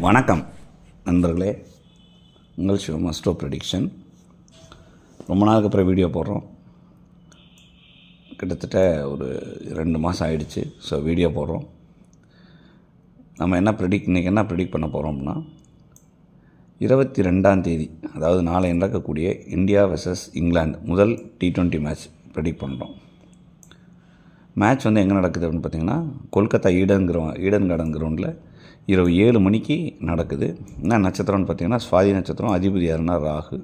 வணக்கம் நண்பர்களே, உங்கள் சிவம் அஸ்ட்ரோ ப்ரெடிக்ஷன். ரொம்ப நாளுக்கு அப்புறம் வீடியோ போடுறோம். கிட்டத்தட்ட ஒரு 2 மாதம் ஆகிடுச்சு. ஸோ வீடியோ போடுறோம். நம்ம இன்றைக்கி என்ன ப்ரெடிக்ட் பண்ண போகிறோம் அப்படின்னா, 22ஆம் தேதி, அதாவது நாளை நடக்கக்கூடிய இந்தியா வெர்சஸ் இங்கிலாந்து முதல் T20 மேட்ச் ப்ரெடிக்ட் பண்ணுறோம். மேட்ச் எங்கே நடக்குது அப்படின்னு பார்த்திங்கன்னா, கொல்கத்தா ஈடன் கார்டன் கிரவுண்டில் இரவு 7 மணிக்கு நடக்குது. என்ன நட்சத்திரம்னு பார்த்திங்கன்னா சுவாதி நட்சத்திரம். அதிபதி யாருன்னா ராகு.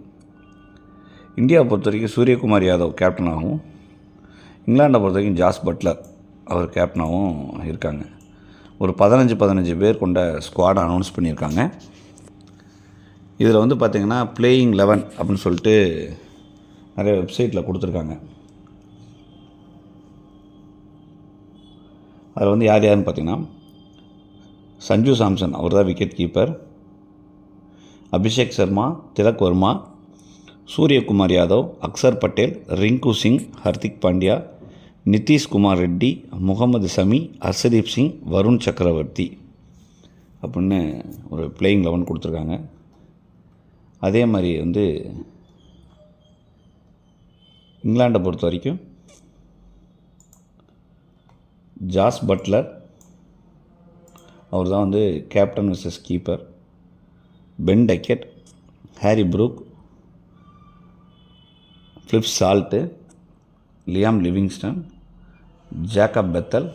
இந்தியாவை பொறுத்த வரைக்கும் சூரியகுமார் யாதவ் கேப்டனாகவும், இங்கிலாண்டை பொறுத்த வரைக்கும் ஜாஸ் பட்லர் அவர் கேப்டனாகவும் இருக்காங்க. ஒரு 15 பேர் கொண்ட ஸ்குவாடை அனௌன்ஸ் பண்ணியிருக்காங்க. இதில் பார்த்திங்கன்னா பிளேயிங் 11 அப்படின்னு சொல்லிட்டு நிறைய வெப்சைட்டில் கொடுத்துருக்காங்க. அதில் யார் யாருன்னு பார்த்திங்கன்னா, சஞ்சு சாம்சன் அவர் தான் விக்கெட் கீப்பர். அபிஷேக் சர்மா, திலக் வர்மா, சூரியகுமார் யாதவ், அக்சர் பட்டேல், ரிங்கு சிங், ஹர்திக் பாண்டியா, நிதிஷ்குமார் ரெட்டி, முகமது சமி, ஹர்ஷதீப் சிங், வருண் சக்கரவர்த்தி அப்படின்னு ஒரு பிளேயிங் 11 கொடுத்துருக்காங்க. அதே மாதிரி இங்கிலாண்டை பொறுத்த வரைக்கும் ஜாஸ் பட்லர் அவர் தான் கேப்டன் விசஸ் keeper. Ben Duckett, Harry Brook, Philip Salt, Liam Livingstone, Jacob Bethell,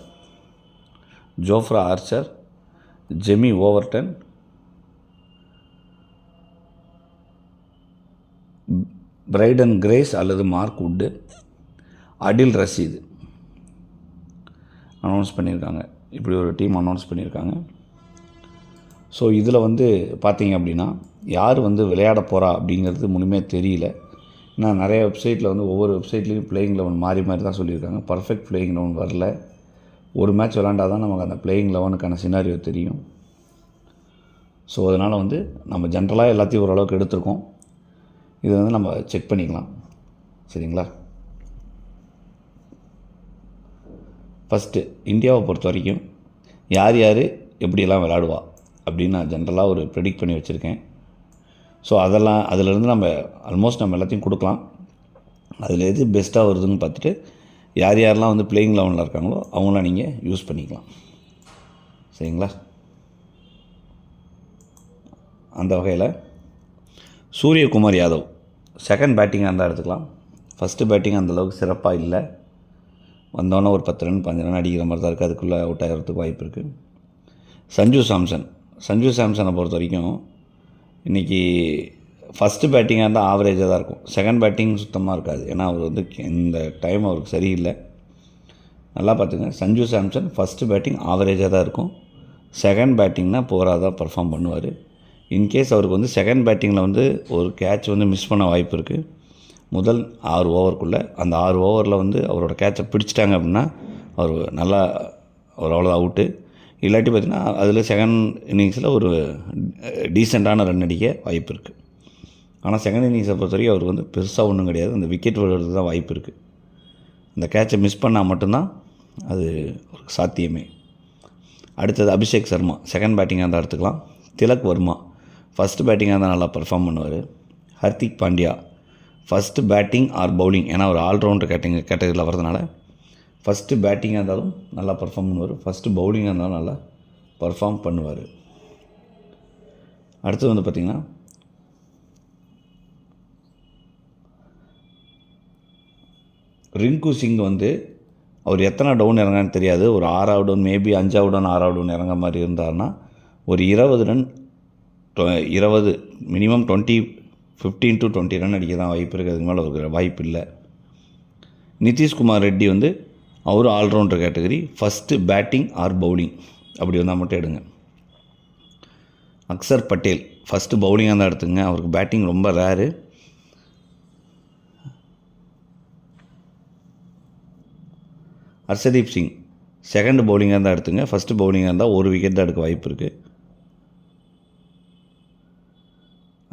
Jofra Archer, Jamie Overton, Brydon Carse அல்லது Mark Wood, Adil Rashid announce பண்ணியிருக்காங்க. இப்படி ஒரு டீம் அனௌன்ஸ் பண்ணியிருக்காங்க. ஸோ இதில் பார்த்தீங்க அப்படின்னா, யார் விளையாட போகிறா அப்படிங்கிறது முழுமே தெரியல. நான் நிறைய வெப்சைட்டில் ஒவ்வொரு வெப்சைட்லேயும் பிளேயிங் 11 மாறி தான் சொல்லியிருக்காங்க. பர்ஃபெக்ட் பிளேயிங் 11 வரல. ஒரு மேட்ச் விளாண்டால் தான் நமக்கு அந்த பிளேயிங் 11க்கான சினாரியோ தெரியும். ஸோ அதனால் நம்ம ஜென்ரலாக எல்லாத்தையும் ஓரளவுக்கு எடுத்திருக்கோம். இதை நம்ம செக் பண்ணிக்கலாம். சரிங்களா? ஃபஸ்ட்டு இந்தியாவை பொறுத்த வரைக்கும் யார் எப்படியெல்லாம் விளையாடுவா அப்படின்னு நான் ஜென்ரலாக ஒரு ப்ரெடிக்ட் பண்ணி வச்சுருக்கேன். ஸோ அதிலேருந்து நம்ம ஆல்மோஸ்ட் நம்ம எல்லாத்தையும் கொடுக்கலாம். அதில் எது பெஸ்ட்டாக வருதுன்னு பார்த்துட்டு யாரெல்லாம் பிளேயிங் 11ல் இருக்காங்களோ அவங்களாம் நீங்கள் யூஸ் பண்ணிக்கலாம். சரிங்களா? அந்த வகையில் சூரியகுமார் யாதவ் செகண்ட் பேட்டிங்காக இருந்தால் எடுத்துக்கலாம். ஃபஸ்ட்டு பேட்டிங் அந்தளவுக்கு சிறப்பாக இல்லை. வந்தோன்னே ஒரு 10 ரன் 15 ரன் அடிக்கிற மாதிரி தான் இருக்குது. அதுக்குள்ளே அவுட் ஆகிறதுக்கு வாய்ப்பு இருக்குது. சஞ்சு சாம்சனை பொறுத்த வரைக்கும் இன்றைக்கி ஃபஸ்ட்டு பேட்டிங்காக இருந்தால் ஆவரேஜாக தான் இருக்கும். செகண்ட் பேட்டிங் சுத்தமாக இருக்காது. ஏன்னா அவர் இந்த டைம் அவருக்கு சரியில்லை. நல்லா பார்த்துங்க, சஞ்சு சாம்சன் ஃபஸ்ட்டு பேட்டிங் ஆவரேஜாக தான் இருக்கும். செகண்ட் பேட்டிங்னால் போராக தான் பர்ஃபார்ம் பண்ணுவார். இன்கேஸ் அவருக்கு செகண்ட் பேட்டிங்கில் ஒரு கேட்ச் மிஸ் பண்ண வாய்ப்பு இருக்குது. முதல் 6 ஓவருக்குள்ளே அந்த 6 ஓவரில் அவரோட கேட்சை பிடிச்சிட்டாங்க அப்படின்னா அவர் நல்லா அவ்வளோதான் அவுட்டு. இல்லாட்டி பார்த்திங்கன்னா அதில் செகண்ட் இன்னிங்ஸில் ஒரு டீசெண்டான ரன் அடிக்க வாய்ப்பு இருக்குது. ஆனால் செகண்ட் இன்னிங்ஸை பொறுத்த வரைக்கும் அவர் பெருசாக ஒன்றும் கிடையாது. அந்த விக்கெட் விழுறது தான் வாய்ப்பு இருக்குது. அந்த கேட்சை மிஸ் பண்ணால் மட்டும்தான் அது ஒரு சாத்தியமே. அடுத்தது அபிஷேக் சர்மா செகண்ட் பேட்டிங்காக இருந்தால் எடுத்துக்கலாம். திலக் வர்மா ஃபஸ்ட்டு பேட்டிங்காக இருந்தால் நல்லா பர்ஃபார்ம் பண்ணுவார். Hardik Pandya first batting or bowling, ஏன்னா ஒரு ஆல்ரவுண்டர் கேட்டகரியில் வரதுனால ஃபஸ்ட்டு பேட்டிங்காக இருந்தாலும் நல்லா பர்ஃபார்ம் பண்ணுவார். ஃபஸ்ட்டு பவுலிங்காக இருந்தாலும் நல்லா பர்ஃபார்ம் பண்ணுவார். அடுத்தது பார்த்திங்கன்னா ரிங்கு சிங் அவர் எத்தனை டவுன் இறங்கான்னு தெரியாது. ஒரு 6ஆவது டவுன், மேபி 5ஆவது டவுன் 6ஆவது டவுன் இறங்க மாதிரி இருந்தார்னா ஒரு 20 ரன் 20 மினிமம் 15 to 20 ரன் அடிக்க தான் வாய்ப்பு இருக்குது. அதுக்கு மேலே ஒரு வாய்ப்பு இல்லை. நிதிஷ்குமார் ரெட்டி அவர் allrounder category. First batting or bowling அப்படி வந்தால் மட்டும் எடுங்க. அக்சர் பட்டேல் ஃபஸ்ட்டு பவுலிங்காக தான் எடுத்துங்க. அவருக்கு பேட்டிங் ரொம்ப ரேரு. ஹர்ஷதீப் சிங் செகண்ட் பவுலிங்காக தான் எடுத்துங்க. ஃபஸ்ட்டு பவுலிங்காக இருந்தால் ஒரு விக்கெட் தான் எடுக்க வாய்ப்பு இருக்குது.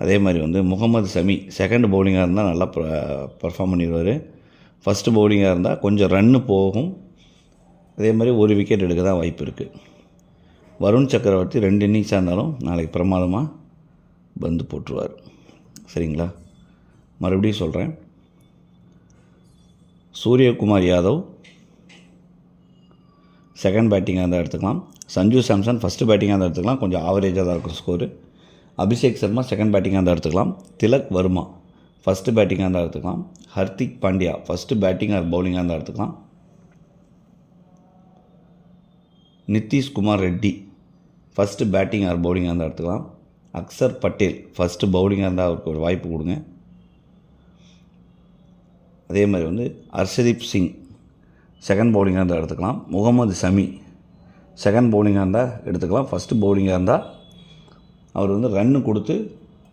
அதே மாதிரி முகமது சமி செகண்ட் பவுலிங்காக இருந்தால் நல்லா பர்ஃபார்ம் பண்ணிடுவார். ஃபஸ்ட்டு பவுலிங்காக இருந்தால் கொஞ்சம் ரன்னு போகும். அதே மாதிரி ஒரு விக்கெட் எடுக்க தான் வாய்ப்பு இருக்குது. வருண் சக்கரவர்த்தி 2 இன்னிங்ஸாக இருந்தாலும் நாளைக்கு பிரமாதமாக பந்து போட்டுருவார். சரிங்களா? மறுபடியும் சொல்கிறேன், சூரியகுமார் யாதவ் செகண்ட் பேட்டிங்காக இருந்தால் எடுத்துக்கலாம். சஞ்சு சாம்சன் ஃபஸ்ட்டு பேட்டிங்காக இருந்தால் எடுத்துக்கலாம், கொஞ்சம் ஆவரேஜாக தான் இருக்கும் ஸ்கோரு. அபிஷேக் சர்மா செகண்ட் பேட்டிங்காக இருந்தால் எடுத்துக்கலாம். திலக் வர்மா ஃபஸ்ட்டு பேட்டிங்காக இருந்தால் எடுத்துக்கலாம். Hardik Pandya first batting R பவுலிங்காக இருந்தால் எடுத்துக்கலாம். Nitish Kumar Reddy first batting R பவுலிங்காக இருந்தால் எடுத்துக்கலாம். அக்சர் பட்டேல் ஃபஸ்ட்டு பவுலிங்காக இருந்தால் அவருக்கு ஒரு வாய்ப்பு கொடுங்க. அதே மாதிரி ஹர்ஷதீப் சிங் செகண்ட் பவுலிங்காக இருந்தால் எடுத்துக்கலாம். முகமது ஷமி செகண்ட் பவுலிங்காக இருந்தால் எடுத்துக்கலாம். ஃபஸ்ட்டு பவுலிங்காக இருந்தால் அவர் ரன்னு கொடுத்து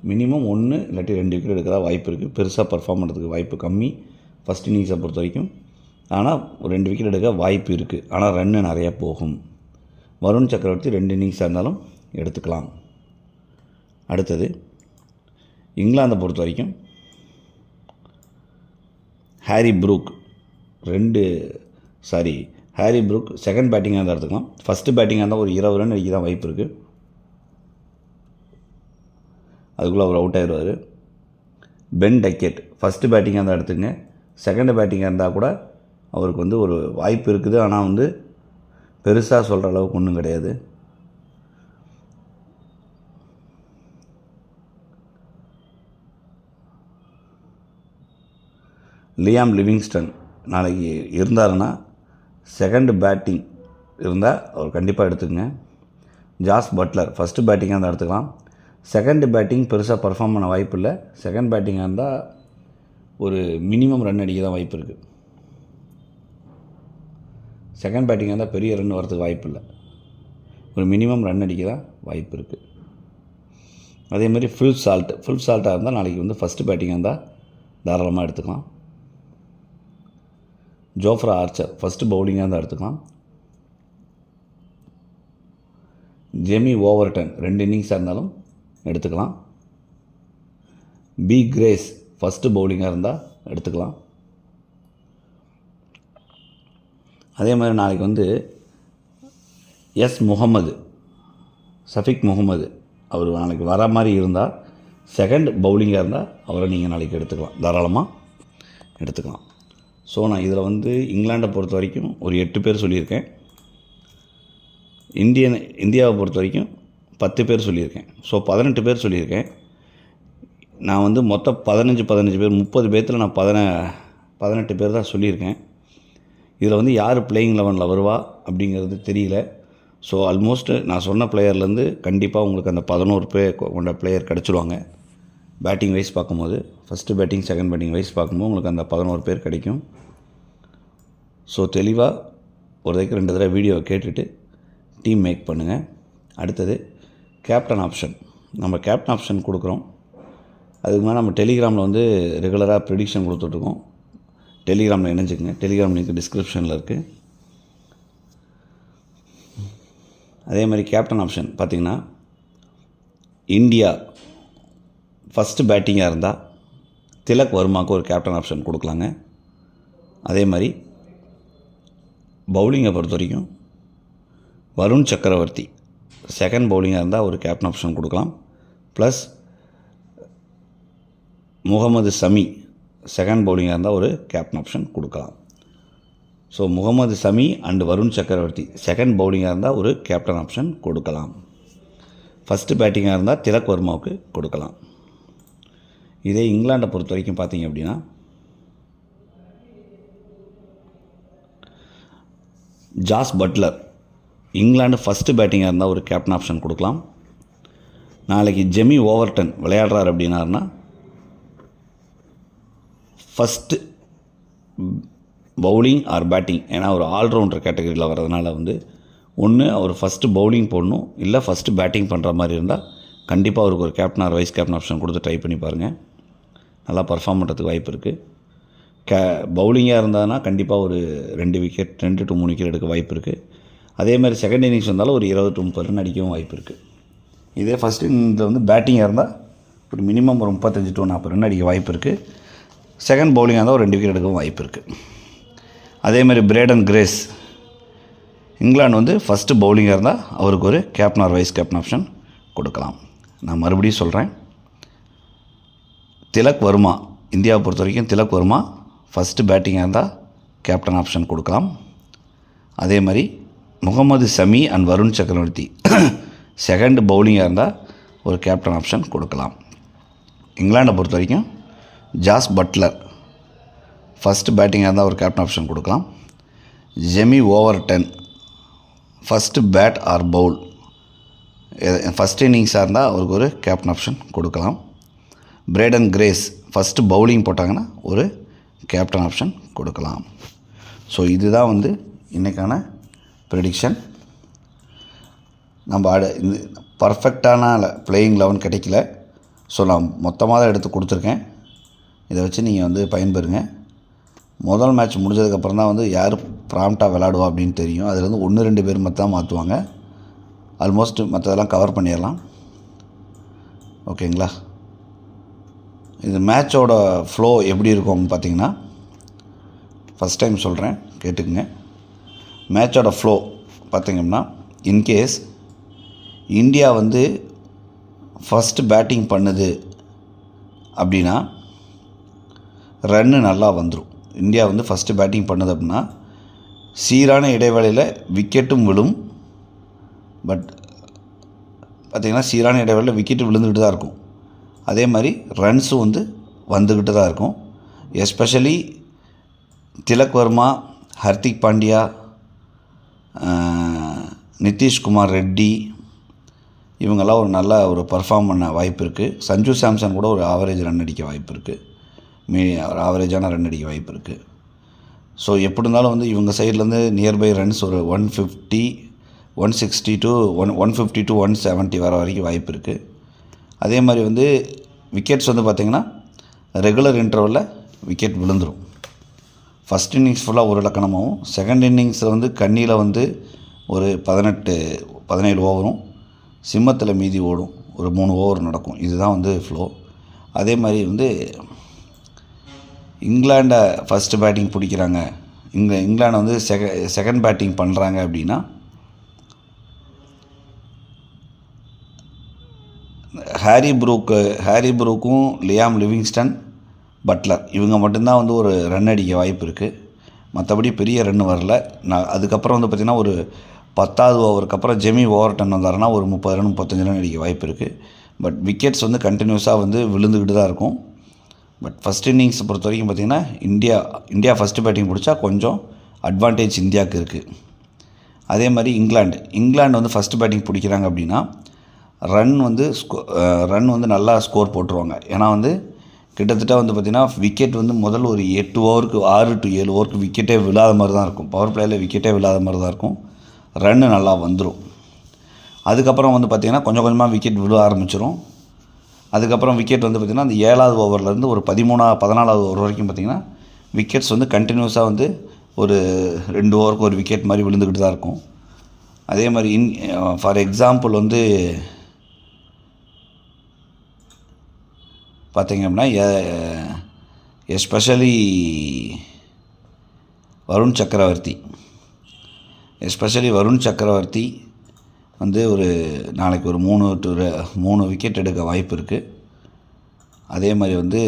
மினிமம் 1 இல்லாட்டி 2 விக்கெட் எடுக்கிறதா வாய்ப்பு இருக்குது. பெருசாக பர்ஃபார்ம் பண்ணுறதுக்கு வாய்ப்பு கம்மி ஃபஸ்ட் இன்னிங்ஸை பொறுத்த வரைக்கும். ஆனால் ஒரு 2 விக்கெட் எடுக்க வாய்ப்பு இருக்குது. ஆனால் ரன்னு நிறையா போகும். வருண் சக்கரவர்த்தி 2 இன்னிங்ஸாக இருந்தாலும் எடுத்துக்கலாம். அடுத்தது இங்கிலாந்தை பொறுத்த வரைக்கும் ஹாரி ப்ரூக் செகண்ட் பேட்டிங்காக இருந்தால் எடுத்துக்கலாம். ஃபஸ்ட்டு பேட்டிங்காக இருந்தால் ஒரு 20 ரன் அடிக்க தான் வாய்ப்பு இருக்குது. அதுக்குள்ளே அவர் அவுட் ஆகிடுவார். பென் டக்கெட் ஃபஸ்ட்டு பேட்டிங்காக இருந்தால் எடுத்துங்க. செகண்ட் பேட்டிங்காக இருந்தால் கூட அவருக்கு ஒரு வாய்ப்பு இருக்குது. ஆனால் பெருசாக சொல்கிற அளவுக்கு ஒன்றும் கிடையாது. லியாம் லிவிங்ஸ்டன் நாளைக்கு இருந்தாருன்னா செகண்ட் பேட்டிங் இருந்தால் அவர் கண்டிப்பாக எடுத்துக்கங்க. ஜாஸ் பட்லர் ஃபஸ்ட்டு பேட்டிங்காக இருந்தால் எடுத்துக்கலாம். செகண்ட் பேட்டிங் பெருசாக பர்ஃபார்ம் பண்ண வாய்ப்பு இல்லை. செகண்ட் பேட்டிங்காக இருந்தால் ஒரு மினிமம் ரன் அடிக்க தான் வாய்ப்பு இருக்குது. செகண்ட் பேட்டிங்காக இருந்தால் பெரிய ரன் வரதுக்கு வாய்ப்பு இல்லை. ஒரு மினிமம் ரன் அடிக்க தான் வாய்ப்பு இருக்குது. அதேமாதிரி ஃபுல் சால்ட்டாக இருந்தால் நாளைக்கு ஃபஸ்ட்டு பேட்டிங்காக இருந்தால் தாராளமாக எடுத்துக்கலாம். ஜோஃப்ரா ஆர்ச்சர் ஃபஸ்ட்டு பவுலிங்காக இருந்தால் எடுத்துக்கலாம். ஜெமி ஓவர்டன் 2 இன்னிங்ஸாக இருந்தாலும் எடுத்துக்கலாம். பி கிரேஸ் ஃபஸ்ட்டு பவுலிங்காக இருந்தால் எடுத்துக்கலாம். அதே மாதிரி நாளைக்கு ஷஃபிக் முகமது அவர் நாளைக்கு வர மாதிரி இருந்தால் செகண்ட் பவுலிங்காக இருந்தால் அவரை நீங்கள் நாளைக்கு எடுத்துக்கலாம், தாராளமாக எடுத்துக்கலாம். ஸோ நான் இதில் இங்கிலாண்டை பொறுத்த வரைக்கும் ஒரு 8 பேர் சொல்லியிருக்கேன். இந்தியாவை பொறுத்த வரைக்கும் 10 பேர் சொல்லியிருக்கேன். ஸோ 18 பேர் சொல்லியிருக்கேன். நான் மொத்தம் 15 பேர் 30 பேர்த்தில் நான் 18 பேர் தான் சொல்லியிருக்கேன். இதில் யார் பிளேயிங் 11 வருவா அப்படிங்கிறது தெரியல. ஸோ ஆல்மோஸ்ட் நான் சொன்ன பிளேயர்லேருந்து கண்டிப்பாக உங்களுக்கு அந்த 11 பேர் கொண்ட பிளேயர் கிடச்சிடுவாங்க. பேட்டிங் வைஸ் பார்க்கும்போது first batting second batting wise பார்க்கும்போது உங்களுக்கு அந்த 11 பேர் கிடைக்கும். ஸோ தெளிவாக ஒரு தடவை 2 தடவை வீடியோவை கேட்டுட்டு டீம் மேக் பண்ணுங்கள். அடுத்தது கேப்டன் ஆப்ஷன். நம்ம கேப்டன் ஆப்ஷன் கொடுக்குறோம். அதுக்கு மேலே நம்ம டெலிகிராமில் ரெகுலராக ப்ரெடிக்ஷன் கொடுத்துட்ருக்கோம். டெலிகிராமில் இணைஞ்சிக்கங்க. டெலிகிராம் லிங்க் டிஸ்கிரிப்ஷனில் இருக்குது. அதே மாதிரி கேப்டன் ஆப்ஷன் பார்த்திங்கன்னா இந்தியா ஃபஸ்ட்டு பேட்டிங்காக இருந்தால் திலக் வர்மாவுக்கு ஒரு கேப்டன் ஆப்ஷன் கொடுக்கலாங்க. அதே மாதிரி பவுலிங்கை பொறுத்த வரைக்கும் வருண் சக்கரவர்த்தி செகண்ட் பவுலிங்காக இருந்தால் ஒரு கேப்டன் ஆப்ஷன் கொடுக்கலாம். ப்ளஸ் முகமது ஷமி செகண்ட் பவுலிங்காக இருந்தால் ஒரு கேப்டன் ஆப்ஷன் கொடுக்கலாம். ஸோ முகமது ஷமி அண்டு வருண் சக்கரவர்த்தி செகண்ட் பவுலிங்காக இருந்தால் ஒரு கேப்டன் ஆப்ஷன் கொடுக்கலாம். ஃபஸ்ட்டு பேட்டிங்காக இருந்தால் திலக் வர்மாவுக்கு கொடுக்கலாம். இதே இங்கிலாண்டை பொறுத்த வரைக்கும் பார்த்தீங்க அப்படின்னா ஜாஸ் பட்லர் இங்கிலாந்து ஃபஸ்ட்டு பேட்டிங்காக இருந்தால் ஒரு கேப்டன் ஆப்ஷன் கொடுக்கலாம். நாளைக்கு ஜெமி ஓவர்டன் விளையாடுறார் அப்படின்னாருன்னா ஃபஸ்ட்டு பவுலிங் ஆர் பேட்டிங், ஏன்னா ஒரு ஆல்ரவுண்டர் கேட்டகரியில் வர்றதுனால ஒன்று அவர் ஃபஸ்ட்டு பவுலிங் போடணும், இல்லை ஃபஸ்ட்டு பேட்டிங் பண்ணுற மாதிரி இருந்தால் கண்டிப்பாக அவருக்கு ஒரு captain or vice captain option கொடுத்து ட்ரை பண்ணி பாருங்கள். நல்லா பர்ஃபார்ம் பண்ணுறதுக்கு வாய்ப்பு இருக்குது. பவுலிங்காக இருந்தாங்கன்னா கண்டிப்பாக ஒரு 2 விக்கெட் 2 to 3 விக்கெட் எடுக்க வாய்ப்பு இருக்குது. அதே மாதிரி செகண்ட் இன்னிங்ஸ் வந்தாலும் ஒரு 20 to 30 ரன் அடிக்கவும் வாய்ப்பு இருக்குது. இதே ஃபஸ்ட்டு இதில் பேட்டிங்காக இருந்தால் ஒரு மினிமம் ஒரு 35 to 40 ரன் அடிக்க வாய்ப்பு இருக்குது. செகண்ட் பவுலிங்காக இருந்தால் ஒரு 2 விக்கெட் எடுக்கவும் வாய்ப்பு இருக்குது. அதே மாதிரி பிரேடன் கிரேஸ் இங்கிலாந்து வந்து ஃபஸ்ட்டு பவுலிங்காக இருந்தால் அவருக்கு ஒரு captain or vice captain option கொடுக்கலாம். நான் மறுபடியும் சொல்கிறேன், திலக் வர்மா, இந்தியாவை பொறுத்த வரைக்கும் திலக் வர்மா ஃபஸ்ட்டு பேட்டிங்காக இருந்தால் கேப்டன் ஆப்ஷன் கொடுக்கலாம். அதே மாதிரி முகமது ஷமி அண்ட் வருண் சக்கரவர்த்தி செகண்ட் பவுலிங்காக இருந்தால் ஒரு கேப்டன் ஆப்ஷன் கொடுக்கலாம். இங்கிலாண்டை பொறுத்த வரைக்கும் ஜாஸ் பட்லர் ஃபஸ்ட்டு பேட்டிங்காக இருந்தால் ஒரு கேப்டன் ஆப்ஷன் கொடுக்கலாம். Jamie Overton first bat or bowl first இன்னிங்ஸாக இருந்தால் அவருக்கு ஒரு கேப்டன் ஆப்ஷன் கொடுக்கலாம். பிரேடன் கிரேஸ் ஃபஸ்ட்டு பவுலிங் போட்டாங்கன்னா ஒரு கேப்டன் ஆப்ஷன் கொடுக்கலாம். ஸோ இதுதான் வந்து இன்றைக்கான ப்ரெடிக்ஷன். நம்ம இந்த பர்ஃபெக்டான பிளேயிங் 11 கிடைக்கல. ஸோ நான் மொத்தமாக தான் எடுத்து கொடுத்துருக்கேன். இதை வச்சு நீங்கள் வந்து பயன்பெறுங்க. முதல் மேட்ச் முடிஞ்சதுக்கப்புறம் தான் வந்து யார் ப்ராம்ப்டாக விளாடுவா அப்படின்னு தெரியும். அதில் வந்து 1-2 பேர் மட்டும் தான் மாற்றுவாங்க. ஆல்மோஸ்ட் மற்றதெல்லாம் கவர் பண்ணிடலாம். ஓகேங்களா? இது மேட்சோட ஃப்ளோ எப்படி இருக்கும் பார்த்திங்கன்னா, ஃபஸ்ட் டைம் சொல்கிறேன் கேட்டுக்குங்க. மேட்சோட ஃப்ளோ பார்த்திங்கன்னா, இன்கேஸ் இந்தியா வந்து ஃபஸ்ட்டு பேட்டிங் பண்ணுது அப்படின்னா ரன்னு நல்லா வந்துடும். இந்தியா வந்து ஃபஸ்ட்டு பேட்டிங் பண்ணுது அப்படின்னா சீரான இடைவேளையில் விக்கெட்டும் விழும். பட் பார்த்திங்கன்னா சீரான இடைவேளையில் விக்கெட்டு விழுந்துக்கிட்டு தான் இருக்கும். அதே மாதிரி ரன்ஸும் வந்து வந்துக்கிட்டு தான் இருக்கும். எஸ்பெஷலி திலக் வர்மா, ஹர்திக் பாண்டியா, நிதிஷ்குமார் ரெட்டி இவங்கெல்லாம் ஒரு நல்ல ஒரு பர்ஃபார்ம் பண்ண வாய்ப்பு இருக்குது. சஞ்சு சாம்சன் கூட ஒரு ஆவரேஜ் ரன் அடிக்க வாய்ப்பு இருக்குது. ஒரு ஆவரேஜான ரன் அடிக்க வாய்ப்பு இருக்குது. ஸோ எப்படி இருந்தாலும் வந்து இவங்க சைட்லேருந்து நியர்பை ரன்ஸ் ஒரு 150, 160 to 150 to 170 வர வரைக்கும் வாய்ப்பு இருக்குது. அதே மாதிரி வந்து விக்கெட்ஸ் வந்து பார்த்திங்கன்னா ரெகுலர் இன்டர்வலில் விக்கெட் விழுந்துடும். ஃபஸ்ட் இன்னிங்ஸ் ஃபுல்லாக ஒரு இலக்கணமாகவும், செகண்ட் இன்னிங்ஸில் வந்து கண்ணியில் வந்து ஒரு 17 ஓவரும், சிம்மத்தில் மீதி ஓடும் ஒரு 3 ஓவர் நடக்கும். இதுதான் வந்து ஃப்ளோ. அதே மாதிரி வந்து இங்கிலாண்டை ஃபஸ்ட்டு பேட்டிங் பிடிக்கிறாங்க, இங்கிலாண்டை வந்து செகண்ட் பேட்டிங் பண்ணுறாங்க அப்படின்னா ஹாரி ப்ரூக்கும் லியாம் லிவிங்ஸ்டன், பட்லர் இவங்க மட்டும்தான் வந்து ஒரு ரன் அடிக்க வாய்ப்பு இருக்குது. மற்றபடி பெரிய ரன் வரல. அதுக்கப்புறம் வந்து பார்த்திங்கன்னா ஒரு 10வது ஓவருக்கு அப்புறம் ஜெமி ஓவர்டன் வந்தாருன்னா ஒரு 30 ரன் 35 ரன் அடிக்க வாய்ப்பு இருக்குது. பட் விக்கெட்ஸ் வந்து கண்டினியூஸாக வந்து விழுந்துக்கிட்டு தான் இருக்கும். பட் ஃபஸ்ட் இன்னிங்ஸை பொறுத்த வரைக்கும் பார்த்திங்கன்னா இந்தியா ஃபஸ்ட்டு பேட்டிங் பிடிச்சா கொஞ்சம் அட்வான்டேஜ் இந்தியாவுக்கு இருக்குது. அதே மாதிரி இங்கிலாந்து வந்து ஃபஸ்ட்டு பேட்டிங் பிடிக்கிறாங்க அப்படின்னா ரன் வந்து நல்லா ஸ்கோர் போட்டுருவாங்க. ஏன்னா வந்து கிட்டத்தட்ட வந்து பார்த்திங்கன்னா விக்கெட் வந்து முதல் ஒரு 8 ஓவருக்கு 6 to 7 ஓவருக்கு விக்கெட்டே விழாத மாதிரி தான் இருக்கும். பவர் பிளேயில் விக்கெட்டே விழாத மாதிரி தான் இருக்கும். ரன்னு நல்லா வந்துடும். அதுக்கப்புறம் வந்து பார்த்திங்கன்னா கொஞ்சம் கொஞ்சமாக விக்கெட் விழ ஆரம்பிச்சிடும். அதுக்கப்புறம் விக்கெட் வந்து பார்த்திங்கன்னா அந்த 7வது ஓவர்லேருந்து ஒரு 14வது ஓவர் வரைக்கும் பார்த்திங்கன்னா விக்கெட்ஸ் வந்து கண்டினியூஸாக வந்து ஒரு 2 ஓவருக்கு ஒரு விக்கெட் மாதிரி விழுந்துக்கிட்டு தான் இருக்கும். அதே மாதிரி ஃபார் எக்ஸாம்பிள் வந்து பார்த்திங்க அப்படின்னா எஸ்பெஷலி வருண் சக்கரவர்த்தி வந்து ஒரு நாளைக்கு ஒரு 3 விக்கெட் எடுக்க வாய்ப்பு இருக்குது. அதே மாதிரி வந்து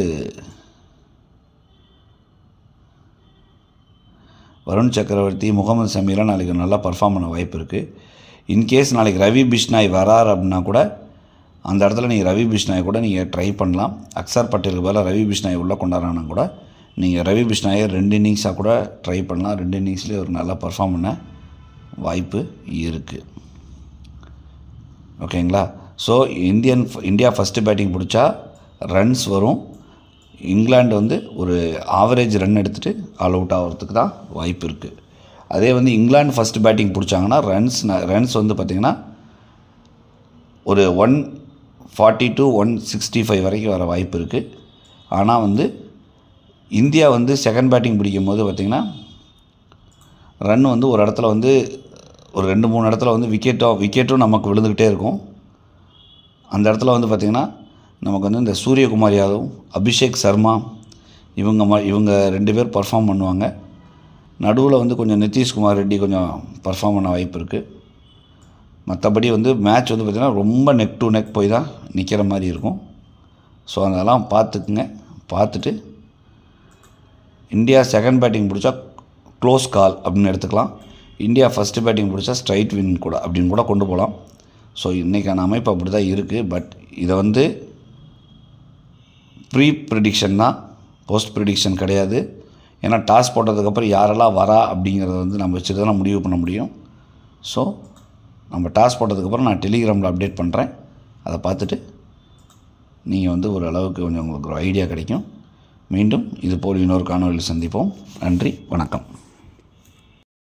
வருண் சக்கரவர்த்தி, முகமது ஷமிலாம் நாளைக்கு நல்லா பர்ஃபார்ம் பண்ண வாய்ப்பு இருக்குது. இன்கேஸ் நாளைக்கு ரவி பிஷ்னாய் வரார் அப்படின்னா கூட அந்த இடத்துல நீங்கள் ரவி பிஷ்னாய் கூட நீங்கள் ட்ரை பண்ணலாம். அக்சர் பட்டேலுக்கு பதிலாக ரவி பிஷ்னாய் உள்ளே கொண்டாடுறாங்கன்னா கூட நீங்கள் ரவி பிஷ்னாயை 2 இன்னிங்ஸாக கூட ட்ரை பண்ணலாம். 2 இன்னிங்ஸ்லேயே ஒரு நல்லா பர்ஃபார்ம் பண்ண வாய்ப்பு இருக்குது. ஓகேங்களா? ஸோ இந்தியா ஃபஸ்ட்டு பேட்டிங் பிடிச்சா ரன்ஸ் வரும். இங்கிலாந்து வந்து ஒரு ஆவரேஜ் ரன் எடுத்துகிட்டு ஆல் அவுட் ஆகிறதுக்கு தான் வாய்ப்பு இருக்குது. அதே வந்து இங்கிலாந்து ஃபஸ்ட்டு பேட்டிங் பிடிச்சாங்கன்னா ரன்ஸ் வந்து பார்த்திங்கன்னா ஒரு 140 to 165 வரைக்கும் வர வாய்ப்பு இருக்குது. ஆனால் வந்து இந்தியா வந்து செகண்ட் பேட்டிங் பிடிக்கும் போது பார்த்திங்கன்னா ரன் வந்து ஒரு இடத்துல வந்து ஒரு 2-3 இடத்துல வந்து விக்கெட்டும் நமக்கு விழுந்துக்கிட்டே இருக்கும். அந்த இடத்துல வந்து பார்த்திங்கன்னா நமக்கு வந்து இந்த சூரியகுமார் யாதவ், அபிஷேக் சர்மா இவங்க 2 பேர் பர்ஃபார்ம் பண்ணுவாங்க. நடுவில் வந்து கொஞ்சம் நிதிஷ்குமார் ரெட்டி கொஞ்சம் பர்ஃபார்ம் பண்ண வாய்ப்பு இருக்குது. மற்றபடி வந்து மேட்ச் வந்து பார்த்திங்கன்னா ரொம்ப நெக் டு நெக் போய் தான் நிற்கிற மாதிரி இருக்கும். ஸோ அதெல்லாம் பார்த்துக்குங்க. பார்த்துட்டு இந்தியா செகண்ட் பேட்டிங் பிடிச்சா க்ளோஸ் கால் அப்படின்னு எடுத்துக்கலாம். இந்தியா ஃபஸ்ட்டு பேட்டிங் பிடிச்சா ஸ்ட்ரைட் வின் கூட அப்படின்னு கூட கொண்டு போகலாம். ஸோ இன்றைக்கான அமைப்பு அப்படி தான் இருக்குது. பட் இதை வந்து ப்ரீ ப்ரிடிக்ஷன் தான், போஸ்ட் ப்ரிடிக்ஷன் கிடையாது. ஏன்னா டாஸ் போட்டதுக்கப்புறம் யாரெல்லாம் வரா அப்படிங்கிறத வந்து நம்ம வச்சுட்டு தான் முடிவு பண்ண முடியும். ஸோ நம்ம டாஸ் போட்டதுக்கப்புறம் நான் டெலிகிராமில் அப்டேட் பண்ணுறேன். அதை பார்த்துட்டு நீங்கள் வந்து ஒரு அளவுக்கு கொஞ்சம் உங்களுக்கு ஒரு ஐடியா கிடைக்கும். மீண்டும் இது போல் இன்னொரு காணொலியில் சந்திப்போம். நன்றி, வணக்கம்.